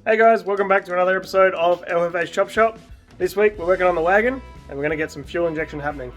Hey guys, welcome back to another episode of LFA's Chop Shop. This week we're working on the wagon and we're going to get some fuel injection happening.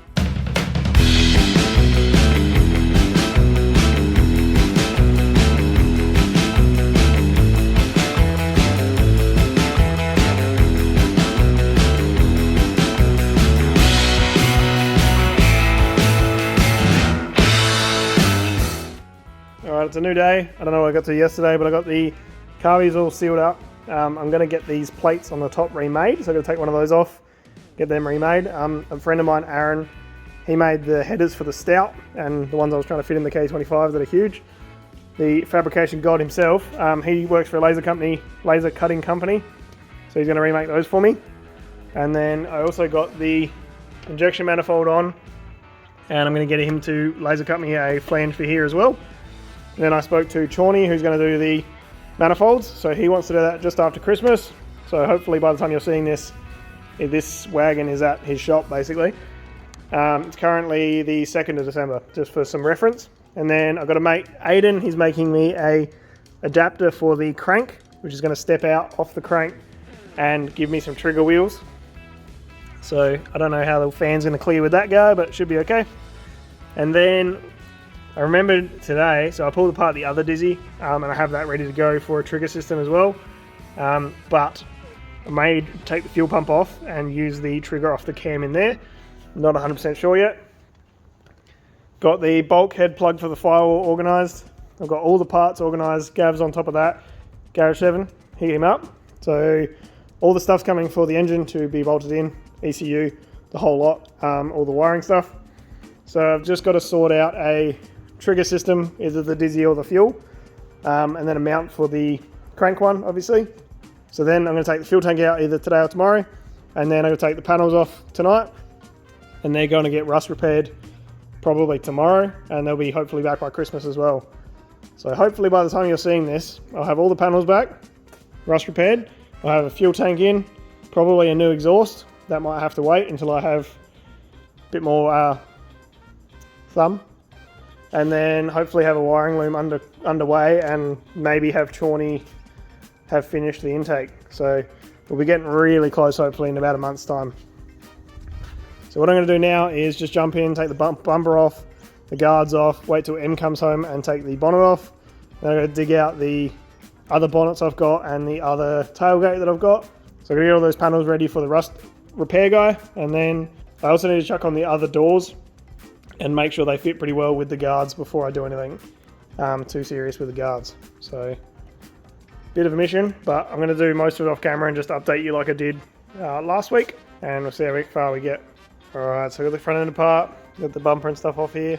Alright, it's a new day. I don't know what I got to yesterday, but I got the carbies all sealed up. I'm going to get these plates on the top remade, so I'm going to take one of those off, get them remade. A friend of mine, Aaron, he made the headers for the Stout and the ones I was trying to fit in the K25 that are huge. The fabrication god himself, he works for a laser cutting company, so he's going to remake those for me. And then I also got the injection manifold on, and I'm going to get him to laser cut me a flange for here as well. And then I spoke to Chorney, who's going to do the manifolds, so he wants to do that just after Christmas. So hopefully by the time you're seeing this, this wagon is at his shop basically. It's currently the 2nd of December, just for some reference. And then I've got a mate, Aiden, he's making me a adapter for the crank, which is going to step out off the crank and give me some trigger wheels. So I don't know how the fan's going to clear with that guy, but it should be okay. And then I remembered today, so I pulled apart the other Dizzy, and I have that ready to go for a trigger system as well. But I may take the fuel pump off and use the trigger off the cam in there. Not 100% sure yet. Got the bulkhead plug for the firewall organised. I've got all the parts organised. Gav's on top of that. Garage 7, hit him up. So all the stuff's coming for the engine to be bolted in, ECU, the whole lot, all the wiring stuff. So I've just got to sort out a trigger system, either the Dizzy or the fuel, and then a mount for the crank one, obviously. So then I'm going to take the fuel tank out either today or tomorrow, and then I'm going to take the panels off tonight, and they're going to get rust repaired probably tomorrow, and they'll be hopefully back by Christmas as well. So hopefully by the time you're seeing this, I'll have all the panels back, rust repaired. I'll have a fuel tank in, probably a new exhaust. That might have to wait until I have a bit more thumb. And then hopefully have a wiring loom underway and maybe have Chorney have finished the intake. So we'll be getting really close hopefully in about a month's time. So what I'm going to do now is just jump in, take the bumper off, the guards off, wait till M comes home and take the bonnet off. Then I'm going to dig out the other bonnets I've got and the other tailgate that I've got. So I'm going to get all those panels ready for the rust repair guy. And then I also need to chuck on the other doors and make sure they fit pretty well with the guards before I do anything too serious with the guards. So, bit of a mission, but I'm going to do most of it off camera and just update you like I did last week, and we'll see how far we get. Alright, so I got the front end apart, got the bumper and stuff off here,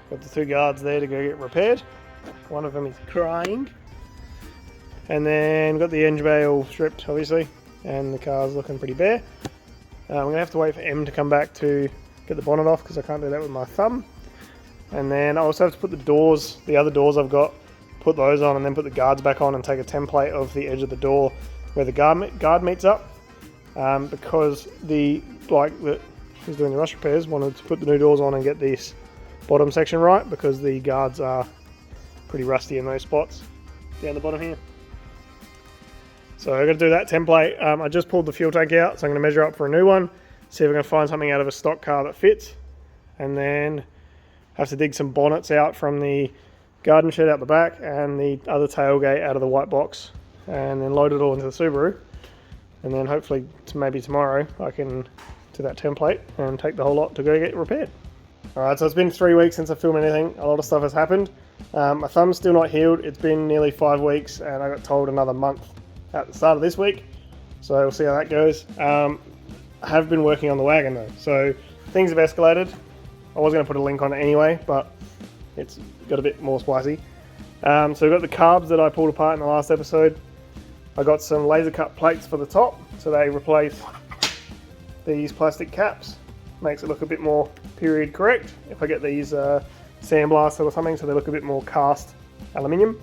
got the 2 guards there to go get repaired. One of them is crying. And then got the engine bay all stripped, obviously, and the car's looking pretty bare. I'm going to have to wait for M to come back to get the bonnet off because I can't do that with my thumb. And then I also have to put the doors, the other doors I've got, put those on and then put the guards back on and take a template of the edge of the door where the guard meets up, because the bloke that was doing the rust repairs wanted to put the new doors on and get this bottom section right because the guards are pretty rusty in those spots down the bottom here. So I'm going to do that template. I just pulled the fuel tank out, so I'm going to measure up for a new one. See if I can find something out of a stock car that fits, and then have to dig some bonnets out from the garden shed out the back and the other tailgate out of the white box, and then load it all into the Subaru, and then hopefully maybe tomorrow I can do that template and take the whole lot to go get repaired. Alright, so it's been 3 weeks since I filmed anything. A lot of stuff has happened. My thumb's still not healed. It's been nearly 5 weeks and I got told another month at the start of this week, so we'll see how that goes. I have been working on the wagon though, so things have escalated. I was going to put a link on it anyway, but it's got a bit more spicy. So we've got the carbs that I pulled apart in the last episode. I got some laser cut plates for the top, so they replace these plastic caps. Makes it look a bit more period correct if I get these sandblaster or something, so they look a bit more cast aluminium.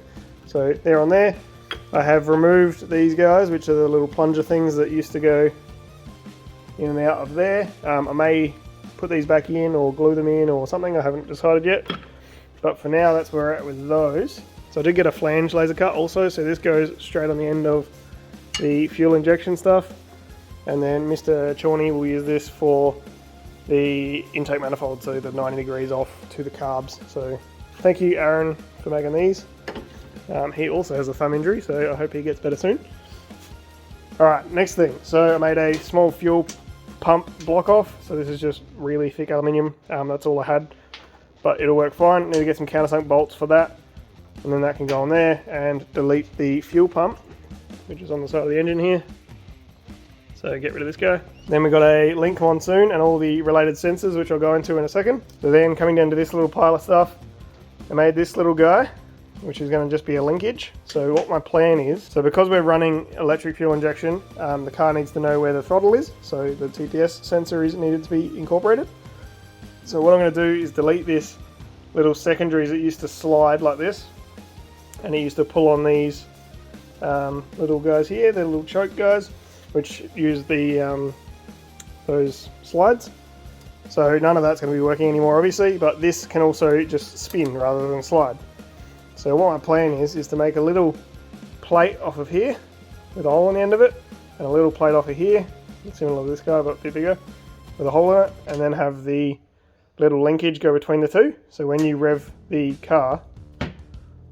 So they're on there. I have removed these guys, which are the little plunger things that used to go in and out of there. I may put these back in or glue them in or something, I haven't decided yet. But for now, that's where we're at with those. So I did get a flange laser cut also, so this goes straight on the end of the fuel injection stuff, and then Mr. Chorney will use this for the intake manifold, so the 90 degrees off to the carbs. So thank you, Aaron, for making these. He also has a thumb injury, so I hope he gets better soon. Alright, next thing. So I made a small fuel pump block off. So this is just really thick aluminium. That's all I had, but it'll work fine. Need to get some countersunk bolts for that, and then that can go on there, and delete the fuel pump, which is on the side of the engine here. So get rid of this guy. Then we've got a link monsoon and all the related sensors, which I'll go into in a second. So then coming down to this little pile of stuff, I made this little guy, which is going to just be a linkage. So what my plan is, so because we're running electric fuel injection, the car needs to know where the throttle is, so the TPS sensor is needed to be incorporated. So what I'm going to do is delete this little secondaries that used to slide like this, and it used to pull on these little guys here, the little choke guys, which use the those slides. So none of that's going to be working anymore, obviously, but this can also just spin rather than slide. So what my plan is to make a little plate off of here with a hole on the end of it, and a little plate off of here, similar to this guy but a bit bigger, with a hole in it, and then have the little linkage go between the two. So when you rev the car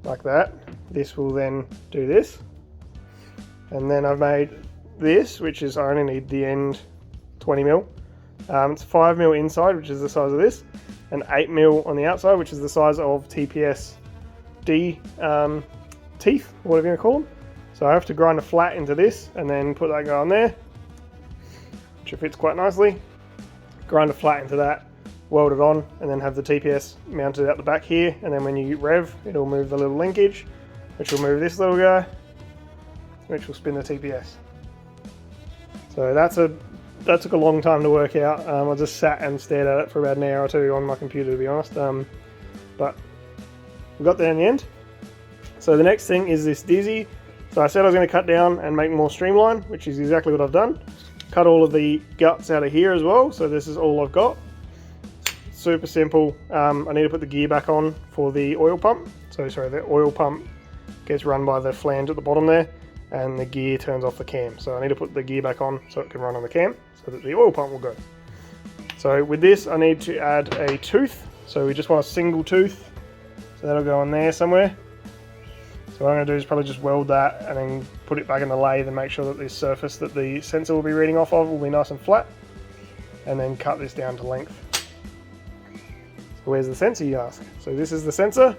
like that, this will then do this. And then I've made this, which is, I only need the end 20mm. It's 5mm inside, which is the size of this, and 8mm on the outside, which is the size of TPS D teeth, whatever you want to call them. So I have to grind a flat into this and then put that guy on there, which fits quite nicely. Grind a flat into that, weld it on, and then have the TPS mounted out the back here, and then when you rev, it'll move the little linkage, which will move this little guy, which will spin the TPS. So that took a long time to work out. I just sat and stared at it for about an hour or two on my computer, to be honest, but we got there in the end. So the next thing is this Dizzy. So I said I was going to cut down and make more streamline, which is exactly what I've done. Cut all of the guts out of here as well, so this is all I've got. Super simple. I need to put the gear back on for the oil pump. So sorry, the oil pump gets run by the flange at the bottom there, and the gear turns off the cam. So I need to put the gear back on so it can run on the cam, so that the oil pump will go. So with this, I need to add a tooth. So we just want a single tooth. So that'll go on there somewhere. So what I'm going to do is probably just weld that and then put it back in the lathe and make sure that this surface that the sensor will be reading off of will be nice and flat. And then cut this down to length. So where's the sensor, you ask? So this is the sensor.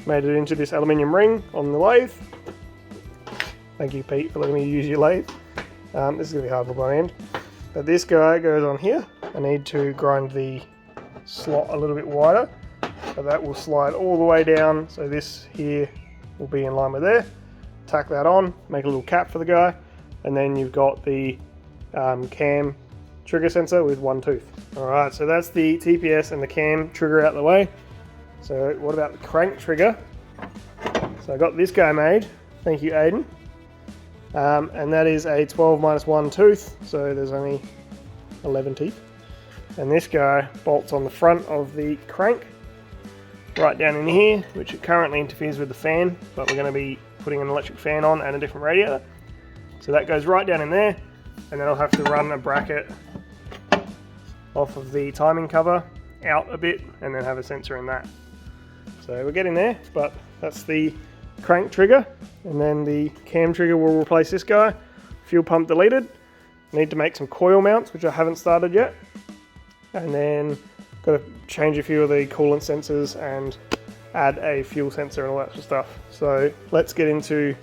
Made it into this aluminium ring on the lathe. Thank you, Pete, for letting me use your lathe. This is going to be hard for my end. But this guy goes on here. I need to grind the slot a little bit wider. So that will slide all the way down, so this here will be in line with there. Tack that on, make a little cap for the guy, and then you've got the cam trigger sensor with one tooth. Alright, so that's the TPS and the cam trigger out the way. So what about the crank trigger? So I got this guy made, thank you Aiden. And that is a 12 minus 1 tooth, so there's only 11 teeth. And this guy bolts on the front of the crank, right down in here, which currently interferes with the fan, but we're going to be putting an electric fan on and a different radiator. So that goes right down in there, and then I'll have to run a bracket off of the timing cover out a bit and then have a sensor in that. So we're getting there, but that's the crank trigger, and then the cam trigger will replace this guy. Fuel pump deleted. Need to make some coil mounts, which I haven't started yet, and then got to change a few of the coolant sensors and add a fuel sensor and all that sort of stuff. So let's get into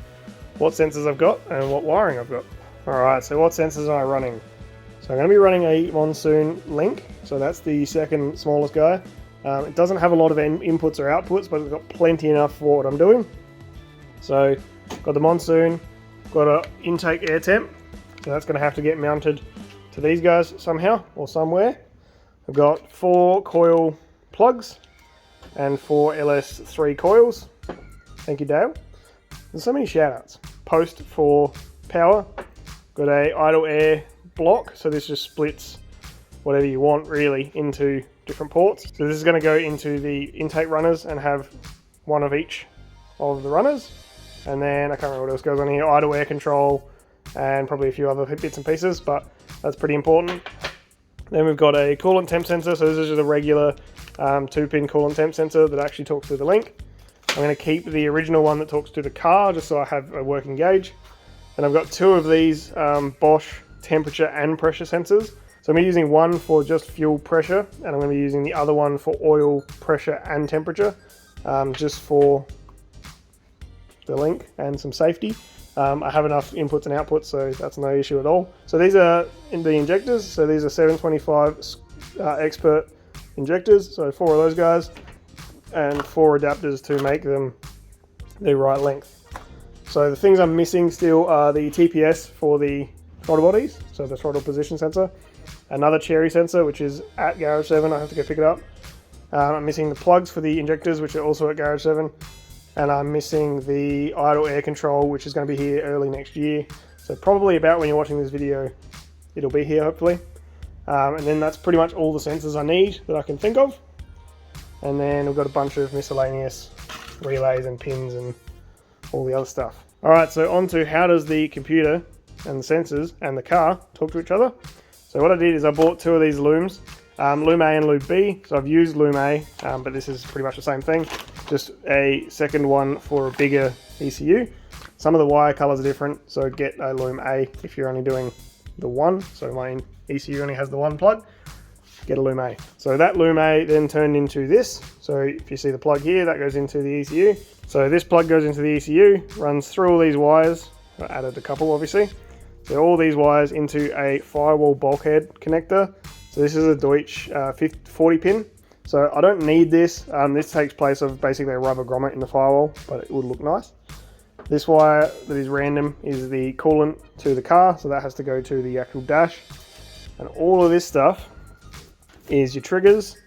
what sensors I've got and what wiring I've got. Alright, so what sensors am I running? So I'm going to be running a Monsoon Link, so that's the second smallest guy. It doesn't have a lot of inputs or outputs, but it's got plenty enough for what I'm doing. So got the Monsoon, got an intake air temp, so that's going to have to get mounted to these guys somehow or somewhere. I've got 4 coil plugs and 4 LS3 coils. Thank you, Dale. There's so many shout outs. Post for power. Got a idle air block, so this just splits whatever you want really into different ports. So this is going to go into the intake runners and have one of each of the runners. And then I can't remember what else goes on here. Idle air control, and probably a few other bits and pieces, but that's pretty important. Then we've got a coolant temp sensor. So this is just a regular 2-pin coolant temp sensor that actually talks to the link. I'm going to keep the original one that talks to the car just so I have a working gauge. And I've got 2 of these Bosch temperature and pressure sensors. So I'm using one for just fuel pressure, and I'm going to be using the other one for oil pressure and temperature, just for the link and some safety. I have enough inputs and outputs, so that's no issue at all. So these are in the injectors. So these are 725 expert injectors. So 4 of those guys and 4 adapters to make them the right length. So the things I'm missing still are the TPS for the throttle bodies, so the throttle position sensor, another cherry sensor which is at Garage 7, I have to go pick it up. I'm missing the plugs for the injectors which are also at Garage 7, and I'm missing the idle air control which is going to be here early next year. So probably about when you're watching this video it'll be here hopefully. And then that's pretty much all the sensors I need that I can think of. And then we've got a bunch of miscellaneous relays and pins and all the other stuff. Alright, so on to how does the computer and the sensors and the car talk to each other. So what I did is I bought 2 of these looms, loom A and loom B. So I've used loom A, but this is pretty much the same thing, just a second one for a bigger ECU. Some of the wire colors are different, so get a loom A if you're only doing the one. So my ECU only has the one plug, get a loom A. So that loom A then turned into this. So if you see the plug here, that goes into the ECU. So this plug goes into the ECU, runs through all these wires. I added a couple obviously. So all these wires into a firewall bulkhead connector. So this is a Deutsch 40 pin. So I don't need this. This takes place of basically a rubber grommet in the firewall, but it would look nice. This wire that is random is the coolant to the car. So that has to go to the actual dash. And all of this stuff is your triggers,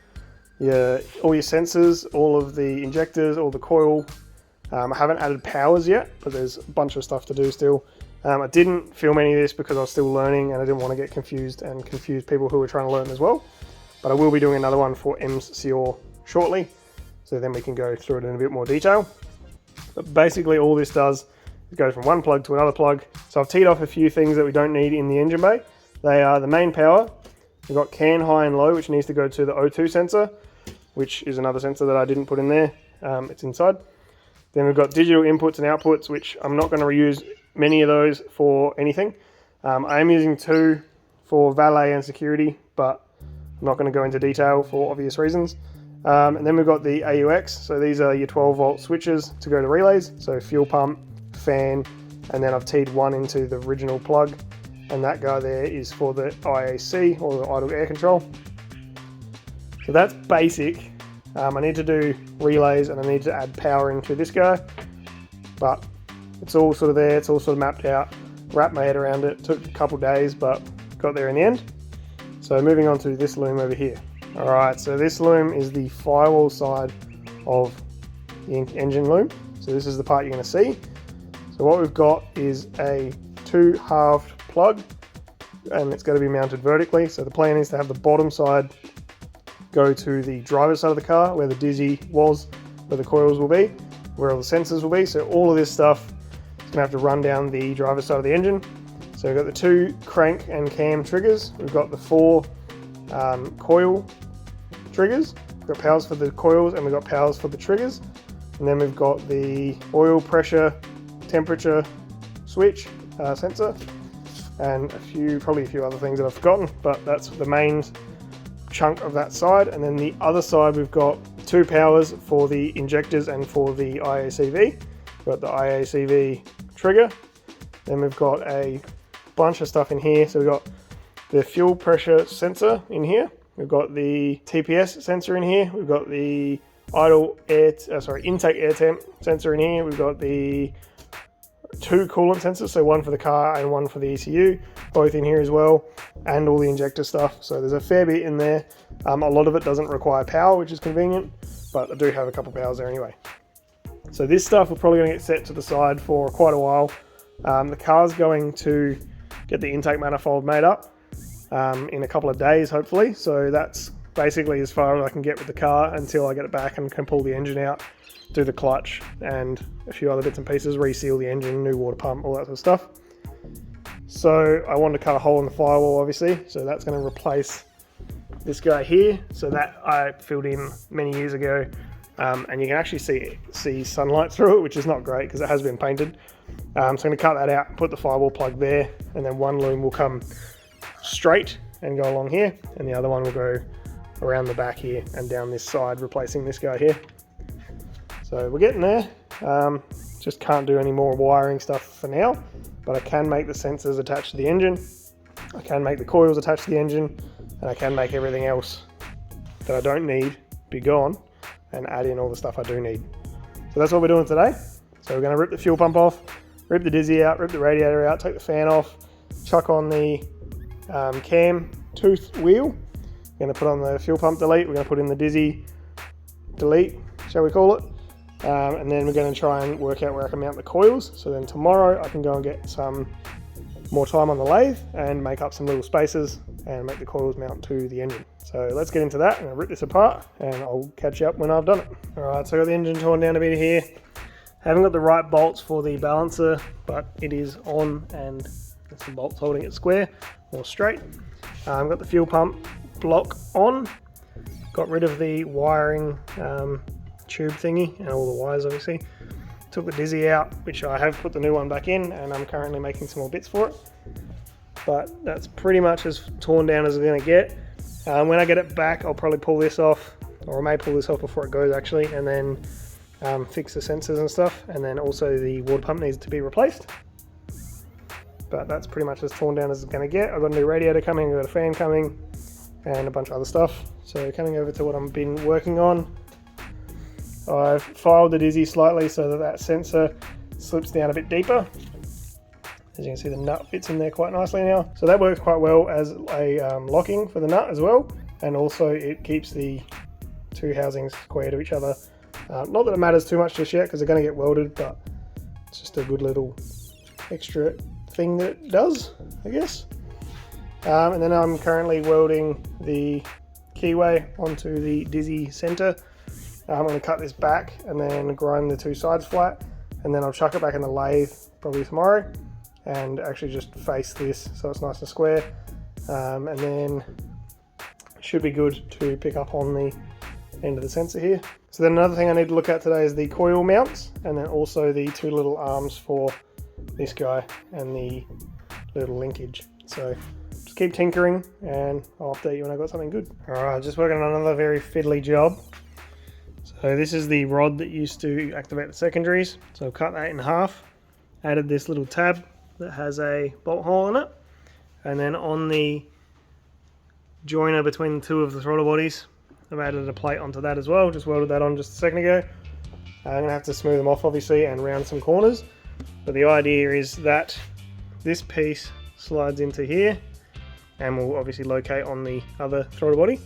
all your sensors, all of the injectors, all the coil. I haven't added powers yet, but there's a bunch of stuff to do still. I didn't film any of this because I was still learning and I didn't want to get confused and confuse people who were trying to learn as well. But I will be doing another one for MCOR shortly, so then we can go through it in a bit more detail. But basically all this does is go from one plug to another plug. So I've teed off a few things that we don't need in the engine bay. They are the main power. We've got CAN high and low, which needs to go to the O2 sensor, which is another sensor that I didn't put in there. It's inside. Then we've got digital inputs and outputs, which I'm not going to reuse many of those for anything. I am using 2 for valet and security, but I'm not going to go into detail for obvious reasons. And then we've got the AUX. So these are your 12-volt switches to go to relays. So fuel pump, fan, and then I've teed one into the original plug. And that guy there is for the IAC, or the idle air control. So that's basic. I need to do relays and I need to add power into this guy. But it's all sort of there, it's all sort of mapped out. Wrapped my head around it. Took a couple days, but got there in the end. So moving on to this loom over here. Alright, so this loom is the firewall side of the engine loom. So this is the part you're going to see. So what we've got is a 2-halved plug, and it's going to be mounted vertically. So the plan is to have the bottom side go to the driver's side of the car, where the dizzy was, where the coils will be, where all the sensors will be. So all of this stuff is going to have to run down the driver's side of the engine. So we've got the 2 crank and cam triggers. We've got the 4 coil triggers. We've got powers for the coils and we've got powers for the triggers. And then we've got the oil pressure, temperature switch sensor, and probably a few other things that I've forgotten, but that's the main chunk of that side. And then the other side, we've got 2 powers for the injectors and for the IACV. We've got the IACV trigger. Then we've got a bunch of stuff in here. So we've got the fuel pressure sensor in here. We've got the TPS sensor in here. We've got the intake air temp sensor in here. We've got the 2 coolant sensors, so one for the car and one for the ECU, both in here as well, and all the injector stuff. So there's a fair bit in there. A lot of it doesn't require power, which is convenient, but I do have a couple powers there anyway. So this stuff we're probably going to get set to the side for quite a while. The car's going to get the intake manifold made up in a couple of days, hopefully. So that's basically as far as I can get with the car until I get it back and can pull the engine out, do the clutch and a few other bits and pieces, reseal the engine, new water pump, all that sort of stuff. So I wanted to cut a hole in the firewall, obviously, so that's going to replace this guy here. So that I filled in many years ago, and you can actually see sunlight through it, which is not great because it has been painted. So I'm going to cut that out and put the firewall plug there, and then one loom will come straight and go along here, and the other one will go around the back here and down this side, replacing this guy here. So we're getting there. Just can't do any more wiring stuff for now, but I can make the sensors attached to the engine, I can make the coils attached to the engine, and I can make everything else that I don't need be gone and add in all the stuff I do need. So that's what we're doing today. So we're going to rip the fuel pump off, rip the dizzy out, rip the radiator out, take the fan off, chuck on the cam tooth wheel. We're going to put on the fuel pump delete, we're going to put in the dizzy delete, shall we call it, and then we're going to try and work out where I can mount the coils. So then tomorrow I can go and get some more time on the lathe and make up some little spaces and make the coils mount to the engine. So let's get into that. I'm going to rip this apart and I'll catch you up when I've done it. Alright, so I got the engine torn down a bit here. Haven't got the right bolts for the balancer, but it is on and there's some bolts holding it square or straight. I've got the fuel pump block on, got rid of the wiring tube thingy and all the wires obviously. Took the dizzy out, which I have put the new one back in, and I'm currently making some more bits for it. But that's pretty much as torn down as it's going to get. When I get it back, I'll probably pull this off, or I may pull this off before it goes actually, and then fix the sensors and stuff, and then also the water pump needs to be replaced. But that's pretty much as torn down as it's going to get. I've got a new radiator coming, I've got a fan coming, and a bunch of other stuff. So coming over to what I've been working on, I've filed the dizzy slightly so that that sensor slips down a bit deeper. As you can see, the nut fits in there quite nicely now. So that works quite well as a locking for the nut as well. And also it keeps the two housings square to each other. Not that it matters too much just yet because they're going to get welded, but it's just a good little extra thing that it does, I guess. And then I'm currently welding the keyway onto the dizzy center. I'm going to cut this back and then grind the two sides flat, and then I'll chuck it back in the lathe probably tomorrow and actually just face this so it's nice and square, and then it should be good to pick up on the end of the sensor here. So then another thing I need to look at today is the coil mounts, and then also the two little arms for this guy and the little linkage. So just keep tinkering and I'll update you when I've got something good. Alright, just working on another very fiddly job. So this is the rod that used to activate the secondaries. So I've cut that in half, added this little tab that has a bolt hole in it, and then on the joiner between two of the throttle bodies, I've added a plate onto that as well. Just welded that on just a second ago. I'm going to have to smooth them off obviously and round some corners, but the idea is that this piece slides into here and will obviously locate on the other throttle body,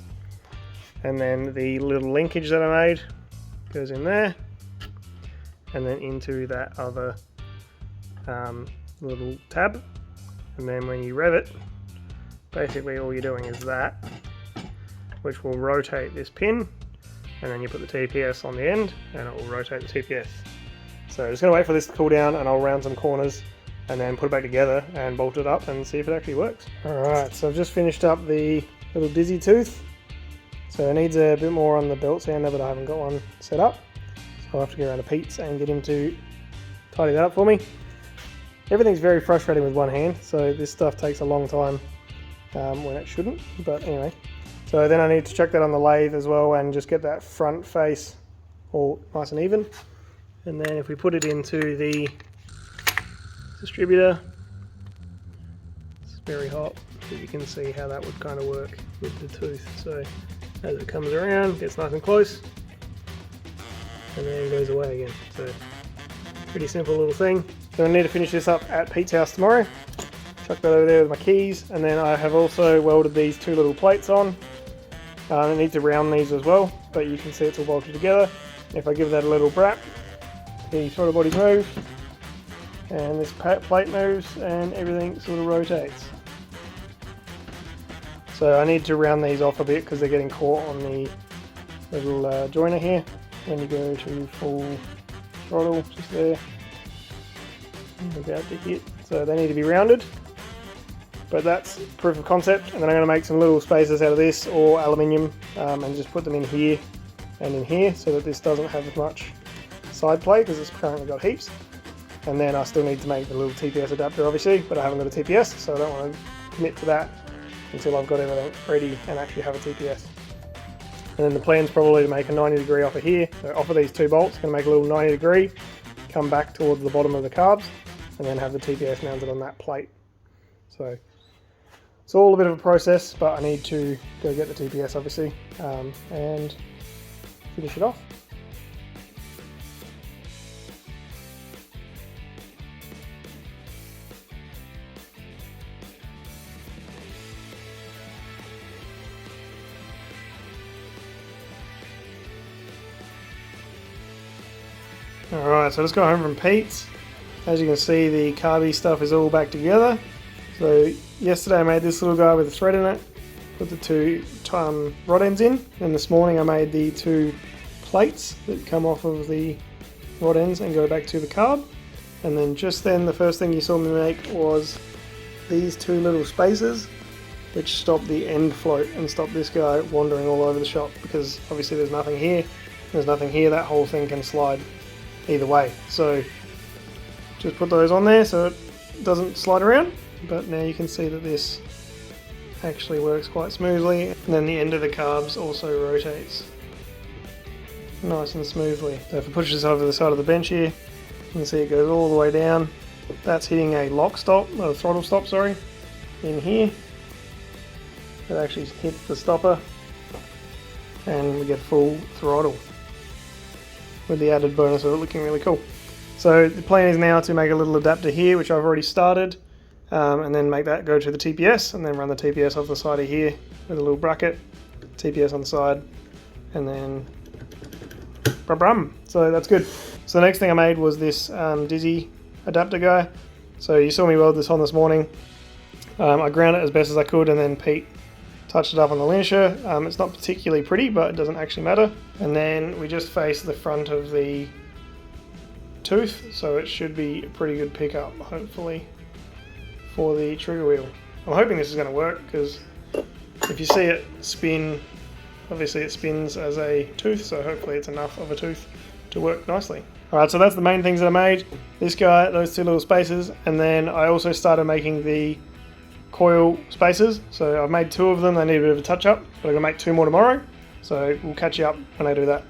and then the little linkage that I made goes in there and then into that other little tab, and then when you rev it, basically all you're doing is that, which will rotate this pin, and then you put the TPS on the end and it will rotate the TPS. So just going to wait for this to cool down and I'll round some corners and then put it back together and bolt it up and see if it actually works. Alright, so I've just finished up the little dizzy tooth. So it needs a bit more on the belt sander, but I haven't got one set up. So I'll have to go around to Pete's and get him to tidy that up for me. Everything's very frustrating with one hand, so this stuff takes a long time when it shouldn't, but anyway. So then I need to check that on the lathe as well and just get that front face all nice and even. And then if we put it into the distributor, it's very hot, but you can see how that would kind of work with the tooth. So as it comes around, gets nice and close, and then it goes away again. So pretty simple little thing. So I need to finish this up at Pete's house tomorrow. Chuck that over there with my keys, and then I have also welded these two little plates on. I need to round these as well, but you can see it's all bolted together. If I give that a little brap, the throttle body moves, and this plate moves, and everything sort of rotates. So I need to round these off a bit because they're getting caught on the little joiner here when you go to full throttle, just there. About to hit. So they need to be rounded. but that's proof of concept. And then I'm going to make some little spacers out of this or aluminium and just put them in here and in here so that this doesn't have as much side play because it's currently got heaps. And then I still need to make the little TPS adapter obviously, but I haven't got a TPS, so I don't want to commit to that until I've got everything ready and actually have a TPS. And then the plan's probably to make a 90 degree off of here. So off of these two bolts, going to make a little 90 degree, come back towards the bottom of the carbs, and then have the TPS mounted on that plate. So it's all a bit of a process, but I need to go get the TPS obviously and finish it off. Alright, so just got home from Pete's. As you can see, the carby stuff is all back together. So yesterday I made this little guy with a thread in it, put the two rod ends in, and this morning I made the two plates that come off of the rod ends and go back to the carb. And then just then the first thing you saw me make was these two little spacers which stop the end float and stop this guy wandering all over the shop, because obviously there's nothing here, that whole thing can slide either way. So just put those on there so it doesn't slide around, but now you can see that this actually works quite smoothly, and then the end of the carbs also rotates nice and smoothly. So if I push this over the side of the bench here, you can see it goes all the way down. That's hitting a lock stop, or a throttle stop, sorry, in here. It actually hits the stopper and we get full throttle, with the added bonus of it looking really cool. So the plan is now to make a little adapter here, which I've already started, and then make that go to the TPS, and then run the TPS off the side of here with a little bracket, TPS on the side, and then brum. So that's good. So the next thing I made was this Dizzy adapter guy. So you saw me weld this on this morning. I ground it as best as I could, and then Pete touched it up on the linisher. It's not particularly pretty, but it doesn't actually matter. And then we just face the front of the tooth, so it should be a pretty good pickup, hopefully, for the trigger wheel. I'm hoping this is going to work, because if you see it spin, obviously it spins as a tooth, so hopefully it's enough of a tooth to work nicely. Alright, so that's the main things that I made. This guy, those two little spacers, and then I also started making the coil spacers. So I've made two of them. They need a bit of a touch up, but I'm going to make two more tomorrow. So we'll catch you up when I do that.